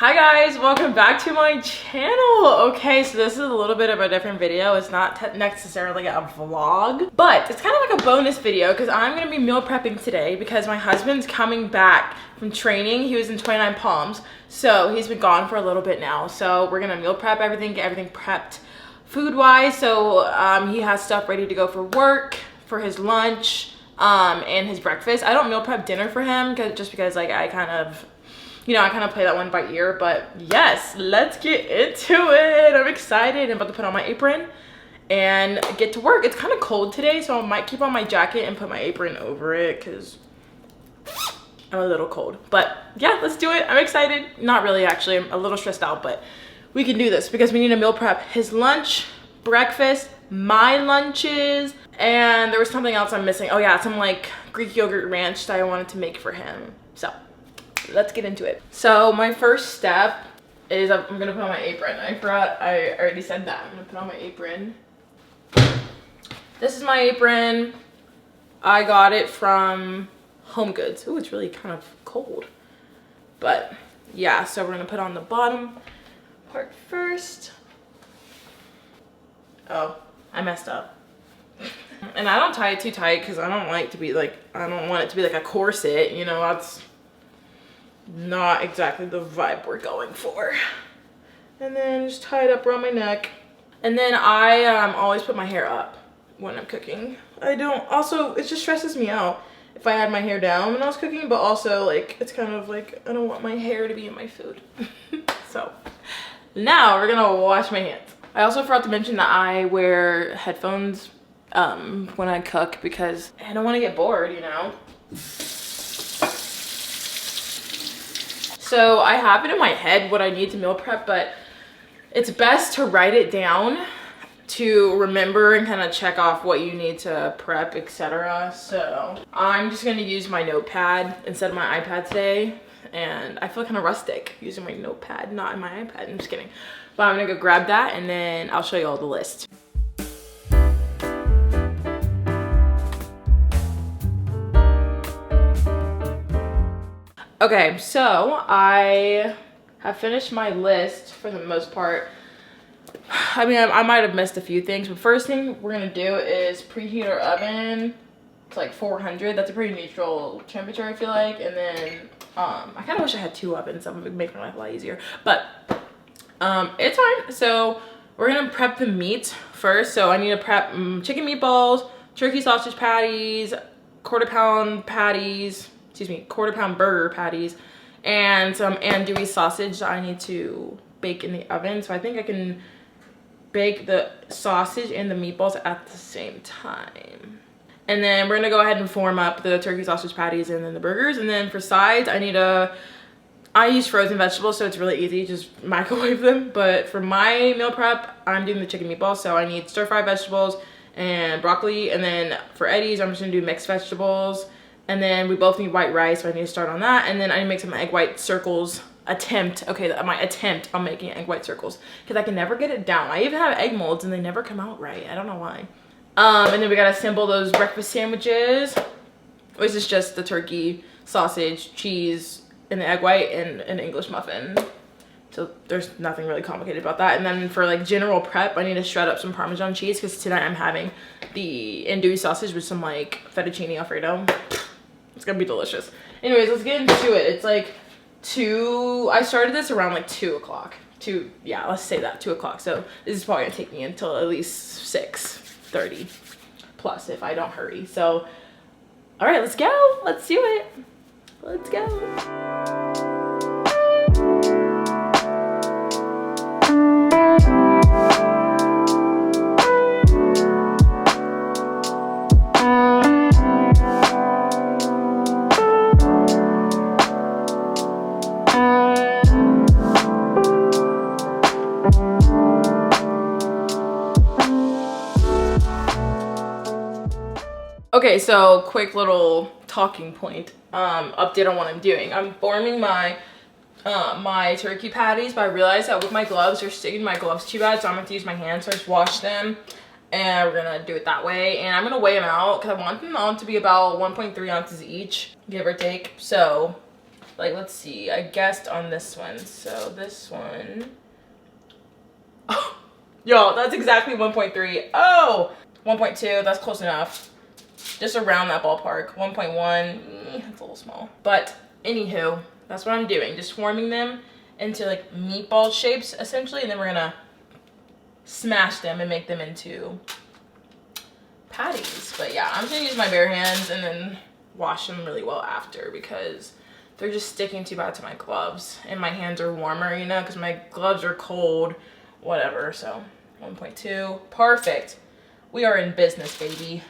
Hi guys, welcome back to my channel. Okay, so this is a little bit of a different video. It's not necessarily a vlog, but it's kind of like a bonus video because I'm gonna be meal prepping today because my husband's coming back from training. He was in 29 Palms, so he's been gone for a little bit now. So we're gonna meal prep everything, get everything prepped food-wise. So he has stuff ready to go for work, for his lunch, and his breakfast. I don't meal prep dinner for him just because like I kind of play that one by ear, but yes, let's get into it. I'm excited. I'm about to put on my apron and get to work. It's kind of cold today, so I might keep on my jacket and put my apron over it because I'm a little cold. But yeah, let's do it. I'm excited. Not really, actually. I'm a little stressed out, but we can do this because we need to meal prep his lunch, breakfast, my lunches, and there was something else I'm missing. Oh yeah, some like Greek yogurt ranch that I wanted to make for him. So let's get into it. So my first step is I'm gonna put on my apron. I forgot, I already said that. I'm gonna put on my apron. This is my apron. I got it from Home Goods. Ooh, it's really kind of cold. But yeah, so we're gonna put on the bottom part first. Oh, I messed up. And I don't tie it too tight because I don't like to be like, I don't want it to be like a corset, you know, that's not exactly the vibe we're going for. And then just tie it up around my neck. And then I always put my hair up when I'm cooking. I don't, also it just stresses me out if I had my hair down when I was cooking, but also like it's kind of like I don't want my hair to be in my food. So now we're gonna wash my hands. I also forgot to mention that I wear headphones when I cook because I don't want to get bored, you know. So I have it in my head what I need to meal prep, but it's best to write it down to remember and kind of check off what you need to prep, etc. So I'm just gonna use my notepad instead of my iPad today, and I feel kind of rustic using my notepad, not in my iPad. I'm just kidding. But I'm gonna go grab that and then I'll show you all the list. Okay, so I have finished my list for the most part. I mean, I might have missed a few things, but first thing we're gonna do is preheat our oven to like 400. That's a pretty neutral temperature, I feel like. And then I kind of wish I had two ovens. That would make my life a lot easier, but it's fine. So we're gonna prep the meat first. So I need to prep chicken meatballs, turkey sausage patties, quarter-pound burger patties, and some andouille sausage that I need to bake in the oven. So I think I can bake the sausage and the meatballs at the same time. And then we're gonna go ahead and form up the turkey sausage patties and then the burgers. And then for sides, I use frozen vegetables, so it's really easy, just microwave them. But for my meal prep, I'm doing the chicken meatballs, so I need stir-fried vegetables and broccoli. And then for Eddie's, I'm just gonna do mixed vegetables. And then we both need white rice, so I need to start on that. And then I need to make some egg white circles. My attempt on making egg white circles, because I can never get it down. I even have egg molds and they never come out right. I don't know why. And then we gotta assemble those breakfast sandwiches, which is just the turkey, sausage, cheese, and the egg white, and an English muffin. So there's nothing really complicated about that. And then for like general prep, I need to shred up some Parmesan cheese because tonight I'm having the andouille sausage with some like fettuccine alfredo. It's gonna be delicious. Anyways, let's get into it. It's like I started this around like 2 o'clock. Yeah, let's say that, 2 o'clock. So this is probably gonna take me until at least 6:30 plus if I don't hurry. So, all right, let's go. Let's do it. Let's go. Okay, so quick little talking point, update on what I'm doing. I'm forming my my turkey patties, but I realized that with my gloves, they're sticking to my gloves too bad, so I'm gonna have to use my hands. So I just wash them, and we're gonna do it that way. And I'm gonna weigh them out because I want them all to be about 1.3 ounces each, give or take. So Like, let's see, I guessed on this one. So this one, oh, yo, that's exactly 1.3. Oh, 1.2, that's close enough. Just around that ballpark. 1.1, it's a little small. But anywho, that's what I'm doing. Just forming them into like meatball shapes essentially, and then we're gonna smash them and make them into patties. But yeah, I'm just gonna use my bare hands and then wash them really well after, because they're just sticking too bad to my gloves, and my hands are warmer, you know, because my gloves are cold, whatever. So 1.2, perfect. We are in business, baby.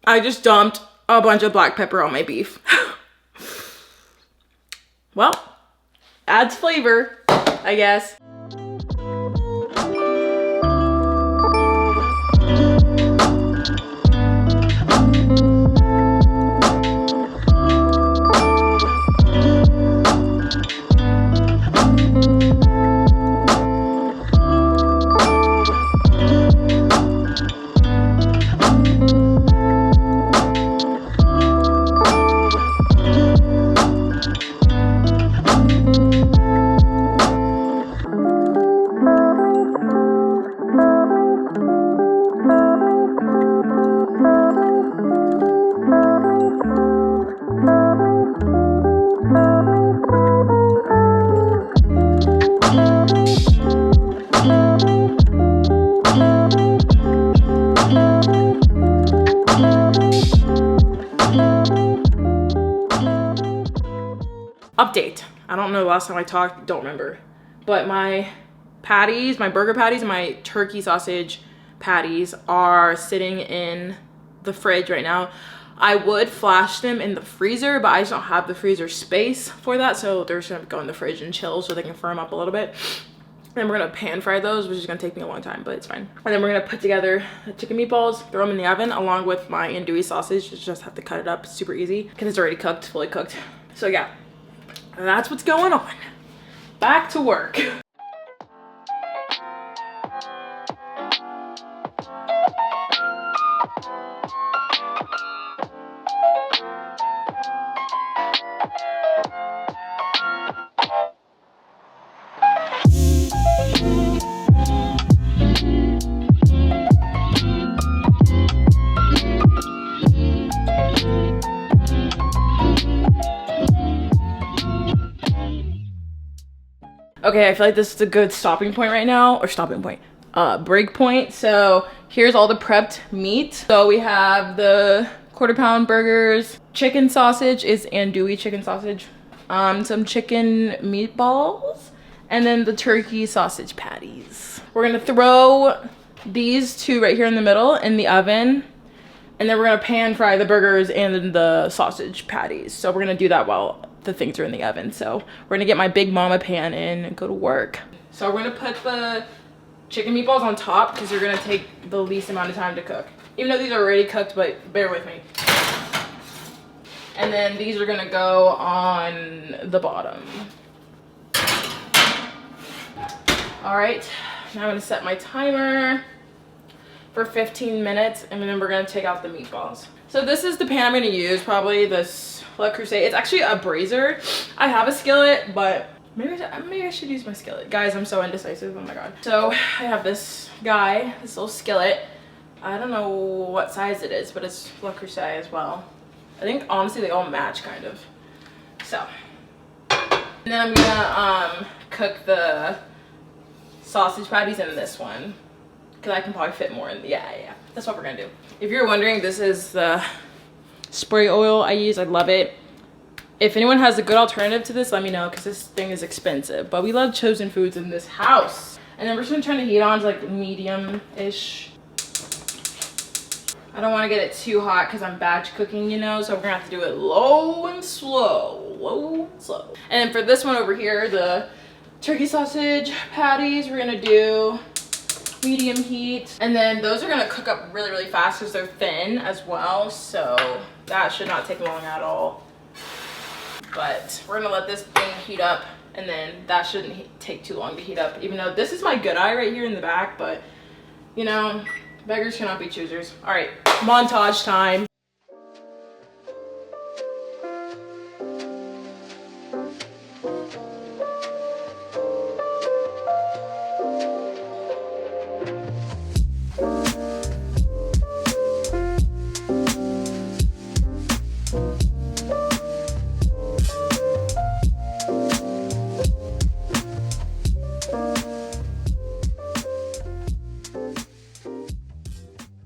I just dumped a bunch of black pepper on my beef. Well, adds flavor, I guess. Update. I don't know the last time I talked, don't remember. But my patties, my burger patties and my turkey sausage patties are sitting in the fridge right now. I would flash them in the freezer, but I just don't have the freezer space for that. So they're just gonna go in the fridge and chill so they can firm up a little bit. Then we're gonna pan fry those, which is gonna take me a long time, but it's fine. And then we're gonna put together the chicken meatballs, throw them in the oven along with my andouille sausage. Just have to cut it up, super easy because it's already cooked, fully cooked. So yeah, that's what's going on. Back to work. Okay, I feel like this is a good stopping point right now, or break point. So here's all the prepped meat. So we have the quarter-pound burgers, chicken sausage is andouille chicken sausage, some chicken meatballs, and then the turkey sausage patties. We're gonna throw these two right here in the middle in the oven, and then we're gonna pan fry the burgers and the sausage patties. So we're gonna do that while the things are in the oven. So we're gonna get my big mama pan in and go to work. So we're gonna put the chicken meatballs on top because they're gonna take the least amount of time to cook. Even though these are already cooked, but bear with me. And then these are gonna go on the bottom. All right, now I'm gonna set my timer for 15 minutes and then we're gonna take out the meatballs. So this is the pan I'm gonna use, probably this Le Creuset. It's actually a brazier. I have a skillet, but maybe I should use my skillet. Guys, I'm so indecisive, oh my God. So I have this guy, this little skillet. I don't know what size it is, but it's Le Creuset as well. I think honestly they all match kind of. So, and then I'm gonna cook the sausage patties in this one because I can probably fit more in. Yeah, that's what we're gonna do. If you're wondering, this is the spray oil I use. I love it. If anyone has a good alternative to this, let me know because this thing is expensive, but we love Chosen Foods in this house. And then we're just gonna turn the heat on to like medium-ish. I don't want to get it too hot because I'm batch cooking, you know, so we're gonna have to do it low and slow, low and slow. And for this one over here, the turkey sausage patties, we're gonna do medium heat. And then those are gonna cook up really, really fast because they're thin as well. So that should not take long at all. But we're gonna let this thing heat up, and then that shouldn't take too long to heat up, even though this is my good eye right here in the back, but you know, beggars cannot be choosers. All right, montage time.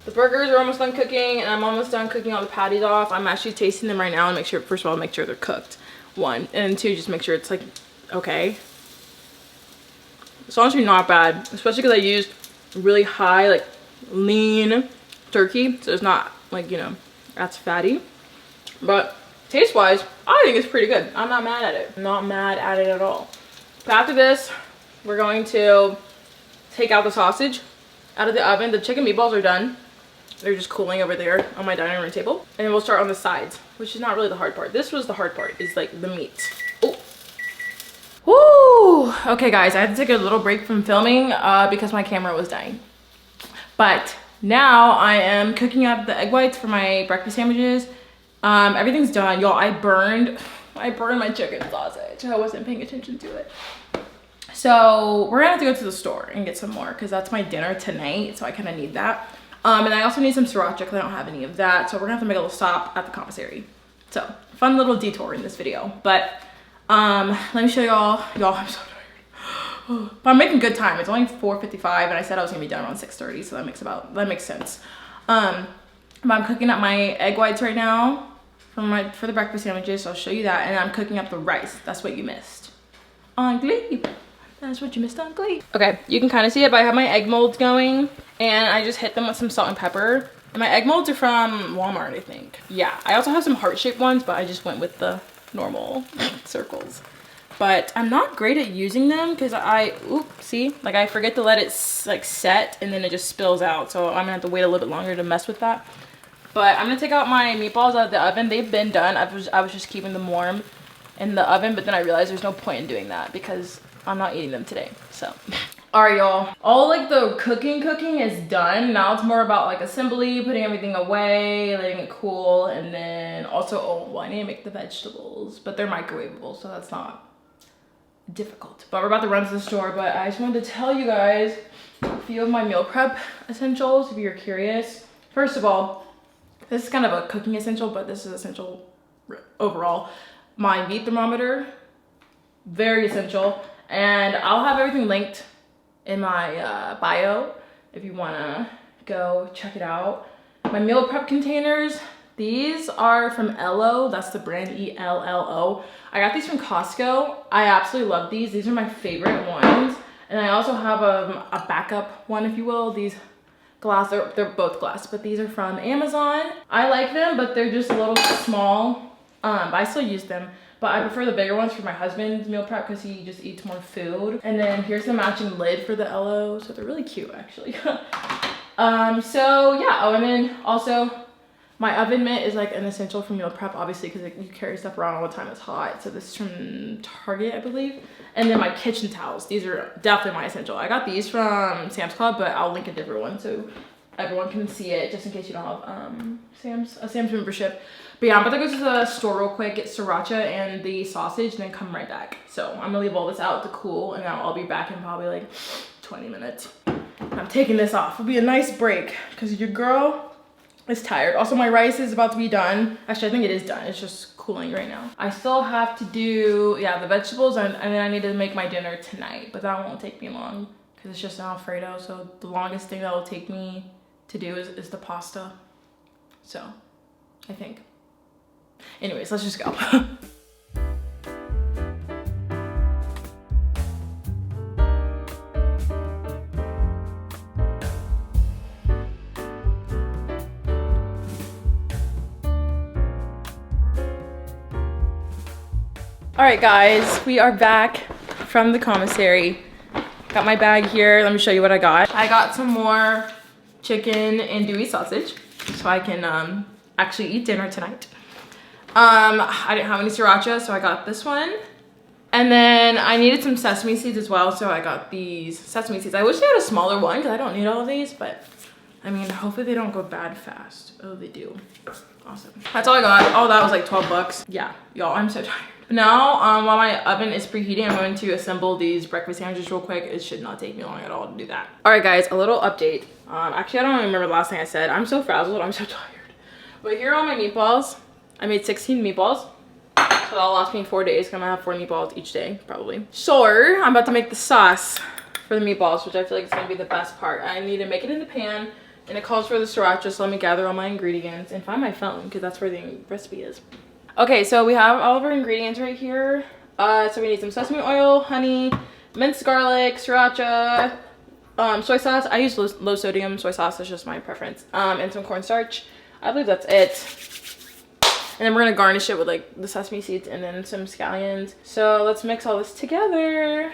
The burgers are almost done cooking, and I'm almost done cooking all the patties off. I'm actually tasting them right now and make sure, first of all, make sure they're cooked. One, and two, just make sure it's like okay. It's honestly not bad, especially because I used really high, like lean turkey, so it's not like, you know, that's fatty. But taste wise, I think it's pretty good. I'm not mad at it. I'm not mad at it at all. But after this, we're going to take out the sausage out of the oven. The chicken meatballs are done. They're just cooling over there on my dining room table. And then we'll start on the sides, which is not really the hard part. This was the hard part, is like the meat. Oh. Woo! Okay guys, I had to take a little break from filming because my camera was dying. But now I am cooking up the egg whites for my breakfast sandwiches. Everything's done. Y'all, I burned my chicken sausage. I wasn't paying attention to it. So we're gonna have to go to the store and get some more because that's my dinner tonight. So I kind of need that. And I also need some sriracha because I don't have any of that. So we're gonna have to make a little stop at the commissary. So fun little detour in this video. But let me show y'all. Y'all, I'm so tired. But I'm making good time. It's only 4:55 and I said I was gonna be done around 6:30. So that makes sense. But I'm cooking up my egg whites right now for the breakfast sandwiches. So I'll show you that. And I'm cooking up the rice. That's what you missed on Glee. That's what you missed on Glee. Okay, you can kind of see it, but I have my egg molds going and I just hit them with some salt and pepper. And my egg molds are from Walmart, I think. Yeah, I also have some heart-shaped ones, but I just went with the normal circles. But I'm not great at using them because see, like I forget to let it like set and then it just spills out. So I'm gonna have to wait a little bit longer to mess with that. But I'm gonna take out my meatballs out of the oven. They've been done. I was just keeping them warm in the oven, but then I realized there's no point in doing that because I'm not eating them today. So all right, y'all, all like the cooking is done. Now it's more about like assembly, putting everything away, letting it cool, and then also I need to make the vegetables, but they're microwavable, so that's not difficult. But we're about to run to the store. But I just wanted to tell you guys a few of my meal prep essentials if you're curious. First of all, this is kind of a cooking essential, but this is essential overall. My meat thermometer, very essential. And I'll have everything linked in my bio if you wanna go check it out. My meal prep containers, these are from Ello. That's the brand, E-L-L-O. I got these from Costco. I absolutely love these. These are my favorite ones. And I also have a backup one, if you will. These glass, they're both glass, but these are from Amazon. I like them, but they're just a little small. But I still use them. But I prefer the bigger ones for my husband's meal prep because he just eats more food. And then here's the matching lid for the Ello. So they're really cute, actually. So yeah, oh, and then also my oven mitt is like an essential for meal prep, obviously, because you carry stuff around all the time. It's hot. So this is from Target, I believe. And then my kitchen towels. These are definitely my essential. I got these from Sam's Club, but I'll link a different one so everyone can see it, just in case you don't have a Sam's membership. But yeah, I'm about to go to the store real quick, get sriracha and the sausage, and then come right back. So I'm gonna leave all this out to cool, and I'll be back in probably like 20 minutes. I'm taking this off. It'll be a nice break because your girl is tired. Also, my rice is about to be done. Actually, I think it is done. It's just cooling right now. I still have to do, yeah, the vegetables, and then I need to make my dinner tonight, but that won't take me long because it's just an Alfredo. So the longest thing that will take me to do is the pasta. So I think. Anyways, let's just go. All right, guys, we are back from the commissary. Got my bag here. Let me show you what I got. I got some more chicken and Dewey sausage so I can actually eat dinner tonight. I didn't have any sriracha, so I got this one. And then I needed some sesame seeds as well, so I got these sesame seeds. I wish they had a smaller one because I don't need all of these, but I mean, hopefully they don't go bad fast. Oh, they do. Awesome. That's all I got. Oh, that was like 12 bucks. Yeah, y'all, I'm so tired. Now, while my oven is preheating, I'm going to assemble these breakfast sandwiches real quick. It should not take me long at all to do that. All right, guys, a little update. Actually, I don't even remember the last thing I said. I'm so frazzled. I'm so tired. But here are all my meatballs. I made 16 meatballs. So that'll last me 4 days. I'm gonna have 4 meatballs each day, probably. So I'm about to make the sauce for the meatballs, which I feel like is gonna be the best part. I need to make it in the pan, and it calls for the sriracha, so let me gather all my ingredients and find my phone, because that's where the recipe is. Okay, so we have all of our ingredients right here. So we need some sesame oil, honey, minced garlic, sriracha, soy sauce. I use low sodium soy sauce, that's just my preference. And some cornstarch. I believe that's it. And then we're gonna garnish it with like the sesame seeds and then some scallions. So let's mix all this together.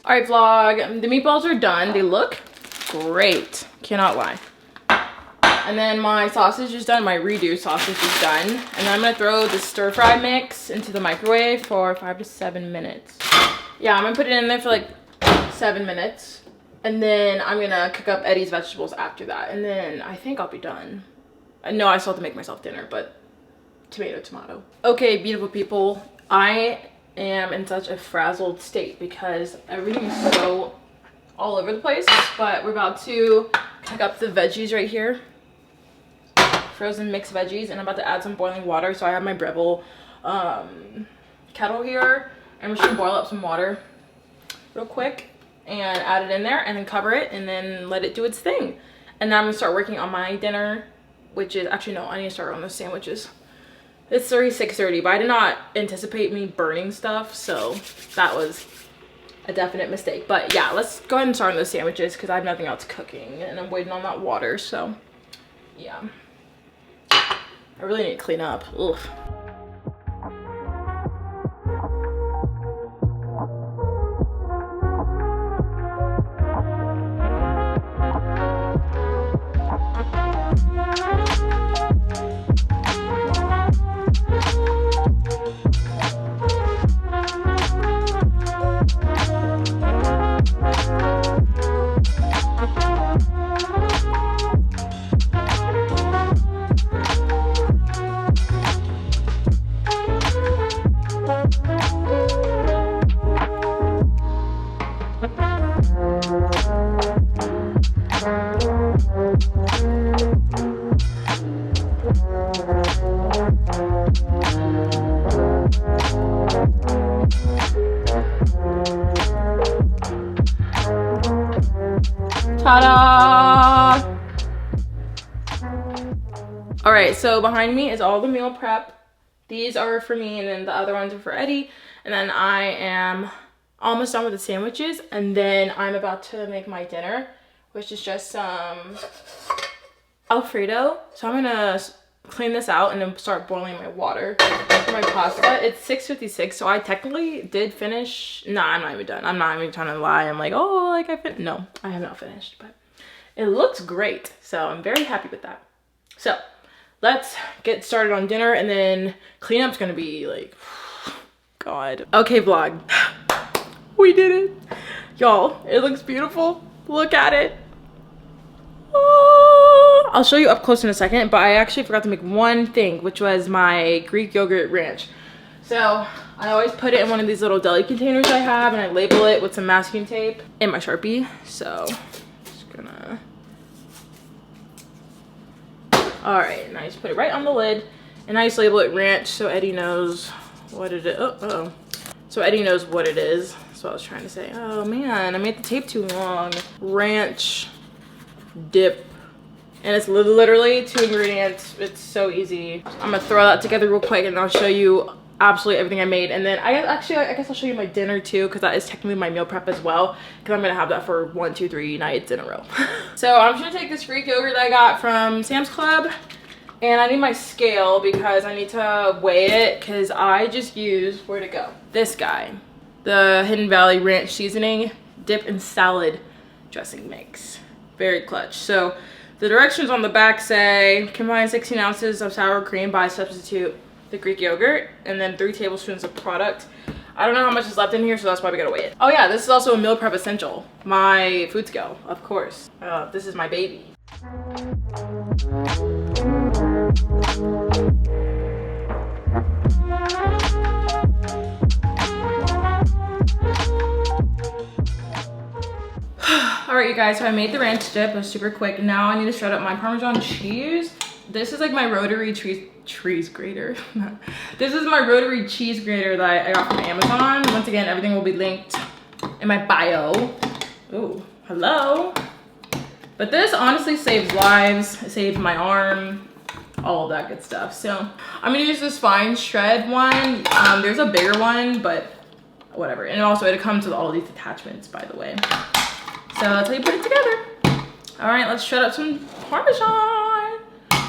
All right, vlog, the meatballs are done. They look great, cannot lie. And then my sausage is done, my redo sausage is done. And then I'm gonna throw the stir fry mix into the microwave for 5 to 7 minutes. Yeah, I'm gonna put it in there for like 7 minutes. And then I'm gonna cook up Eddie's vegetables after that. And then I think I'll be done. I know I still have to make myself dinner, but tomato. Okay, beautiful people, I am in such a frazzled state because everything is so all over the place. But we're about to cook up the veggies right here, frozen mixed veggies, and I'm about to add some boiling water. So I have my Breville kettle here, and we're just gonna boil up some water real quick and add it in there and then cover it and then let it do its thing. And then I'm gonna start working on my dinner, which is actually, no, I need to start on those sandwiches. It's 6:30, but I did not anticipate me burning stuff, so that was a definite mistake. But yeah, let's go ahead and start on those sandwiches because I have nothing else cooking and I'm waiting on that water, so yeah. I really need to clean up. Ugh. Ta-da! All right, so behind me is all the meal prep. These are for me, and then the other ones are for Eddie. And then I am almost done with the sandwiches, and then I'm about to make my dinner, which is just some Alfredo. So I'm gonna clean this out and then start boiling my water for my pasta. It's 6:56, so I technically did finish. No, I'm not even done. I'm not even trying to lie. I'm like, oh, like I finished. No, I have not finished, but it looks great. So I'm very happy with that. So let's get started on dinner, and then cleanup's gonna be like, God. Okay, vlog. We did it. Y'all, it looks beautiful. Look at it. Oh, I'll show you up close in a second, but I actually forgot to make one thing, which was my Greek yogurt ranch. So I always put it in one of these little deli containers I have, and I label it with some masking tape and my Sharpie. So just gonna, All right, now I just put it right on the lid, and I just label it ranch so Eddie knows what it is. Oh. So Eddie knows what it is. That's what I was trying to say. Oh man, I made the tape too long. Ranch dip. And it's literally 2 ingredients. It's so easy. I'm gonna throw that together real quick and I'll show you absolutely everything I made. And then I guess I'll show you my dinner too, because that is technically my meal prep as well, because I'm gonna have that for 1, 2, 3 nights in a row. So I'm just gonna take this Greek yogurt that I got from Sam's Club, and I need my scale because I need to weigh it, because I just used, where'd it go? This guy, the Hidden Valley Ranch Seasoning Dip and Salad Dressing Mix. Very clutch. So the directions on the back say combine 16 ounces of sour cream by substitute the Greek yogurt, and then 3 tablespoons of product. I don't know how much is left in here, so that's why we gotta weigh it. Oh yeah, this is also a meal prep essential. My food scale, of course. This is my baby. All right, you guys, so I made the ranch dip. It was super quick. Now I need to shred up my Parmesan cheese. This is like my rotary cheese grater. This is my rotary cheese grater that I got from Amazon. Once again, everything will be linked in my bio. Oh, hello. But this honestly saves lives. It saved my arm, all of that good stuff. So I'm gonna use this fine shred one. There's a bigger one, but whatever. And also it comes with all these attachments, by the way. So that's how you put it together. All right, let's shred up some Parmesan.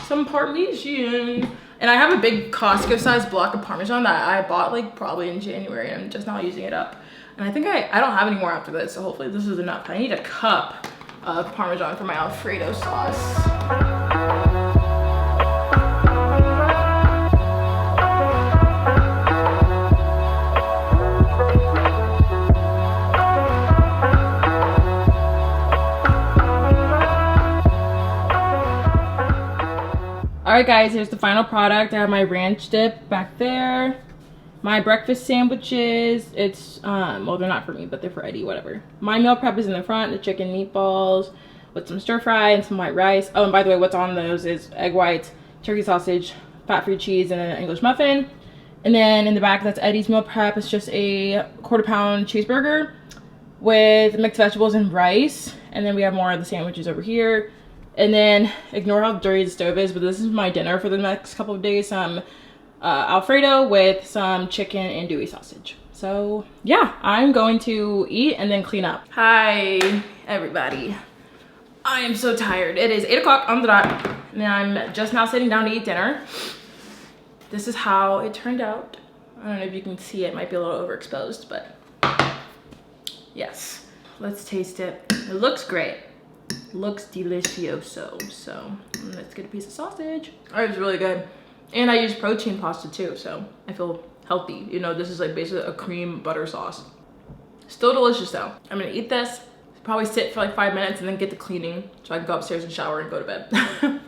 Some Parmesan. And I have a big Costco sized block of Parmesan that I bought like probably in January, and I'm just now using it up. And I think I don't have any more after this, so hopefully this is enough. I need a cup of Parmesan for my Alfredo sauce. All right, guys, here's the final product. I have my ranch dip back there. My breakfast sandwiches, it's, well, they're not for me, but they're for Eddie, whatever. My meal prep is in the front, the chicken meatballs with some stir fry and some white rice. Oh, and by the way, what's on those is egg whites, turkey sausage, fat-free cheese, and an English muffin. And then in the back, that's Eddie's meal prep. It's just a 1/4 pound cheeseburger with mixed vegetables and rice. And then we have more of the sandwiches over here. And then, ignore how dirty the stove is, but this is my dinner for the next couple of days. Some Alfredo with some chicken and Dewey sausage. So, yeah, I'm going to eat and then clean up. Hi, everybody. I am so tired. It is 8 o'clock on the dot, and I'm just now sitting down to eat dinner. This is how it turned out. I don't know if you can see it. It might be a little overexposed, but yes. Let's taste it. It looks great. Looks delicioso. So let's get a piece of sausage. Oh, it's really good. And I use protein pasta too, so I feel healthy. You know, this is like basically a cream butter sauce. Still delicious though. I'm gonna eat this, probably sit for like 5 minutes and then get to cleaning so I can go upstairs and shower and go to bed.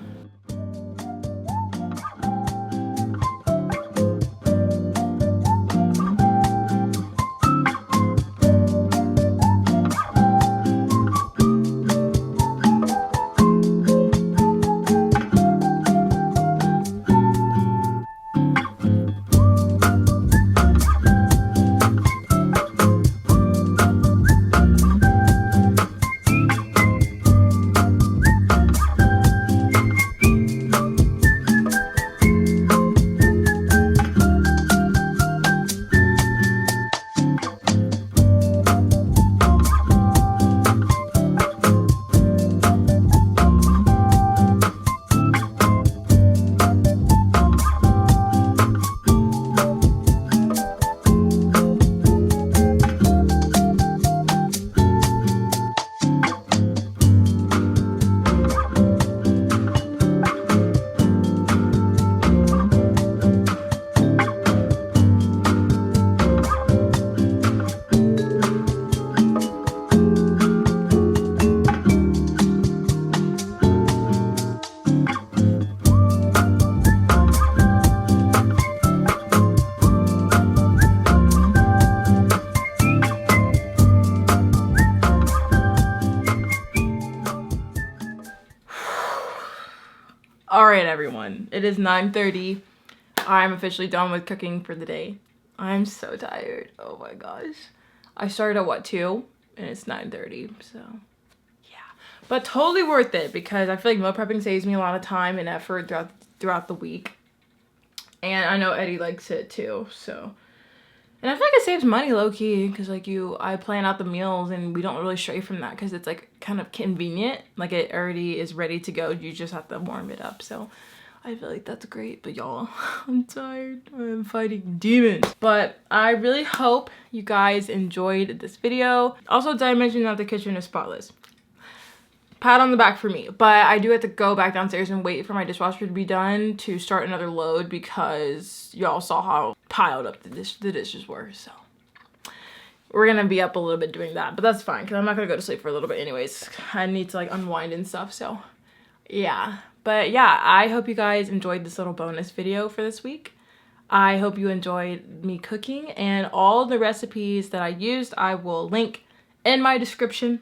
All right, everyone. It is 9:30. I'm officially done with cooking for the day. I'm so tired. Oh my gosh. I started at what, 2? And it's 9:30, so yeah. But totally worth it because I feel like meal prepping saves me a lot of time and effort throughout the week. And I know Eddie likes it too, so. And I feel like it saves money low-key because like I plan out the meals and we don't really stray from that because it's like kind of convenient. Like it already is ready to go. You just have to warm it up. So I feel like that's great. But y'all, I'm tired. I'm fighting demons. But I really hope you guys enjoyed this video. Also, did I mention that the kitchen is spotless? Pat on the back for me, but I do have to go back downstairs and wait for my dishwasher to be done to start another load because y'all saw how piled up the dishes were, so we're gonna be up a little bit doing that, but that's fine because I'm not gonna go to sleep for a little bit anyways. I need to like unwind and stuff, so yeah. But yeah, I hope you guys enjoyed this little bonus video for this week. I hope you enjoyed me cooking, and all the recipes that I used I will link in my description.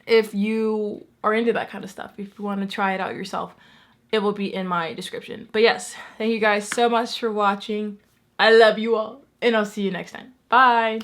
If you are into that kind of stuff, if you want to try it out yourself, it will be in my description. But yes, thank you guys so much for watching. I love you all, and I'll see you next time. Bye.